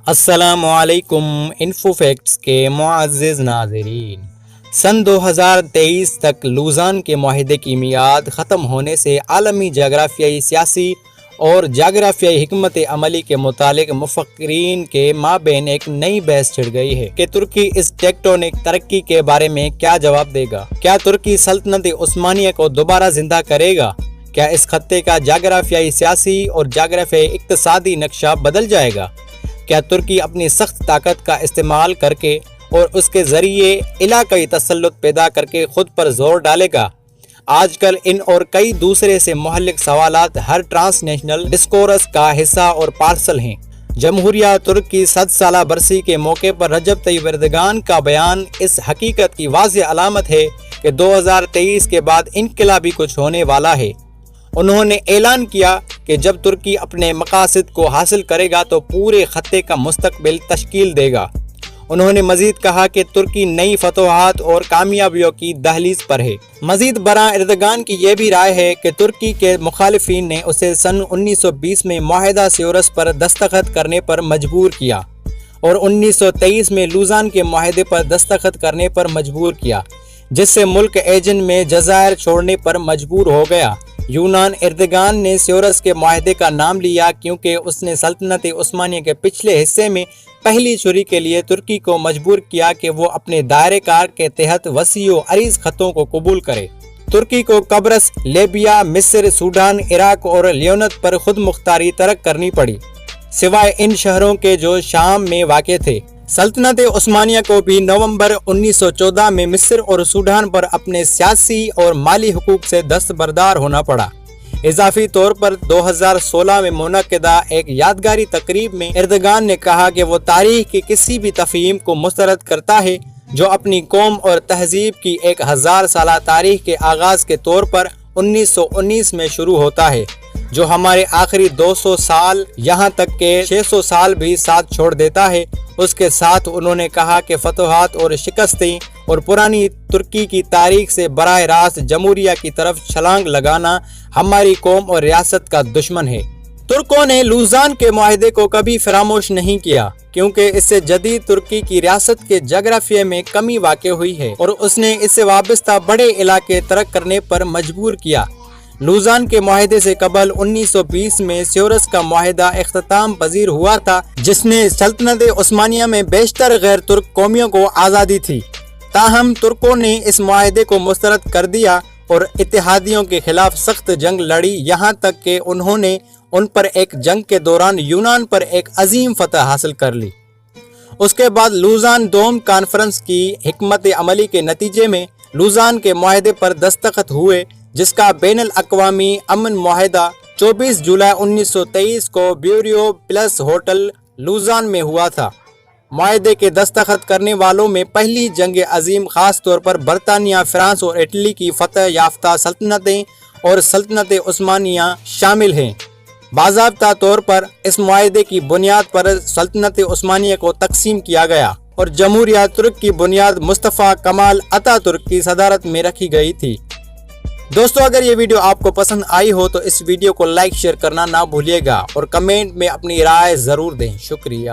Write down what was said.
السلام علیکم info facts کے معزز ناظرین، سن 2023 تک لوزان کے معاہدے کی میعاد ختم ہونے سے عالمی جغرافیائی، سیاسی اور جغرافیائی حکمت عملی کے متعلق مفکرین کے مابین ایک نئی بحث چھڑ گئی ہے کہ ترکی اس ٹیکٹونک ترقی کے بارے میں کیا جواب دے گا۔ کیا ترکی سلطنت عثمانیہ کو دوبارہ زندہ کرے گا؟ کیا اس خطے کا جغرافیائی، سیاسی اور جغرافیائی اقتصادی نقشہ بدل جائے گا؟ کیا ترکی اپنی سخت طاقت کا استعمال کر کے اور اس کے ذریعے علاقائی تسلط پیدا کر کے خود پر زور ڈالے گا؟ آج کل ان اور کئی دوسرے سے متعلق سوالات ہر ٹرانس نیشنل ڈسکورس کا حصہ اور پارسل ہیں۔ جمہوریہ ترک کی 100 سالہ برسی کے موقع پر رجب طیب اردگان کا بیان اس حقیقت کی واضح علامت ہے کہ 2023 کے بعد انقلابی کچھ ہونے والا ہے۔ انہوں نے اعلان کیا کہ جب ترکی اپنے مقاصد کو حاصل کرے گا تو پورے خطے کا مستقبل تشکیل دے گا۔ انہوں نے مزید کہا کہ ترکی نئی فتوحات اور کامیابیوں کی دہلیز پر ہے۔ مزید برآں اردگان کی یہ بھی رائے ہے کہ ترکی کے مخالفین نے اسے سن 1920 میں معاہدہ سیورس پر دستخط کرنے پر مجبور کیا اور 1923 میں لوزان کے معاہدے پر دستخط کرنے پر مجبور کیا، جس سے ملک ایجن میں جزائر چھوڑنے پر مجبور ہو گیا۔ یونان اردگان نے سیورس کے معاہدے کا نام لیا کیونکہ اس نے سلطنت عثمانیہ کے پچھلے حصے میں پہلی چھری کے لیے ترکی کو مجبور کیا کہ وہ اپنے دائرۂ کار کے تحت وسیع و عریض خطوں کو قبول کرے۔ ترکی کو قبرص، لیبیا، مصر، سوڈان، عراق اور لیونت پر خود مختاری ترک کرنی پڑی، سوائے ان شہروں کے جو شام میں واقع تھے۔ سلطنت عثمانیہ کو بھی نومبر 1914 میں مصر اور سوڈان پر اپنے سیاسی اور مالی حقوق سے دستبردار ہونا پڑا۔ اضافی طور پر 2016 میں منعقدہ ایک یادگاری تقریب میں اردگان نے کہا کہ وہ تاریخ کی کسی بھی تفہیم کو مسترد کرتا ہے جو اپنی قوم اور تہذیب کی 1000 سالہ تاریخ کے آغاز کے طور پر 1919 میں شروع ہوتا ہے، جو ہمارے آخری 200 سال یہاں تک کہ 600 سال بھی ساتھ چھوڑ دیتا ہے۔ اس کے ساتھ انہوں نے کہا کہ فتوحات اور شکستیں اور پرانی ترکی کی تاریخ سے براہ راست جمہوریہ کی طرف چھلانگ لگانا ہماری قوم اور ریاست کا دشمن ہے۔ ترکوں نے لوزان کے معاہدے کو کبھی فراموش نہیں کیا کیونکہ اس سے جدید ترکی کی ریاست کے جغرافیے میں کمی واقع ہوئی ہے اور اس نے اس سے وابستہ بڑے علاقے ترک کرنے پر مجبور کیا۔ لوزان کے معاہدے سے قبل 1920 میں سیورس کا معاہدہ اختتام پذیر ہوا تھا، جس نے سلطنت عثمانیہ میں بیشتر غیر ترک قومیوں کو آزادی تھی۔ تاہم ترکوں نے اس معاہدے کو مسترد کر دیا اور اتحادیوں کے خلاف سخت جنگ لڑی، یہاں تک کہ انہوں نے ان پر ایک جنگ کے دوران یونان پر ایک عظیم فتح حاصل کر لی۔ اس کے بعد لوزان دوم کانفرنس کی حکمت عملی کے نتیجے میں لوزان کے معاہدے پر دستخط ہوئے، جس کا بین الاقوامی امن معاہدہ 24 جولائی 1923 کو بیوریو پلس ہوٹل لوزان میں ہوا تھا۔ معاہدے کے دستخط کرنے والوں میں پہلی جنگ عظیم، خاص طور پر برطانیہ، فرانس اور اٹلی کی فتح یافتہ سلطنتیں اور سلطنت عثمانیہ شامل ہیں۔ باضابطہ طور پر اس معاہدے کی بنیاد پر سلطنت عثمانیہ کو تقسیم کیا گیا اور جمہوریہ ترک کی بنیاد مصطفیٰ کمال اتا ترک کی صدارت میں رکھی گئی تھی۔ دوستو، اگر یہ ویڈیو آپ کو پسند آئی ہو تو اس ویڈیو کو لائک، شیئر کرنا نہ بھولیے گا اور کمنٹ میں اپنی رائے ضرور دیں۔ شکریہ۔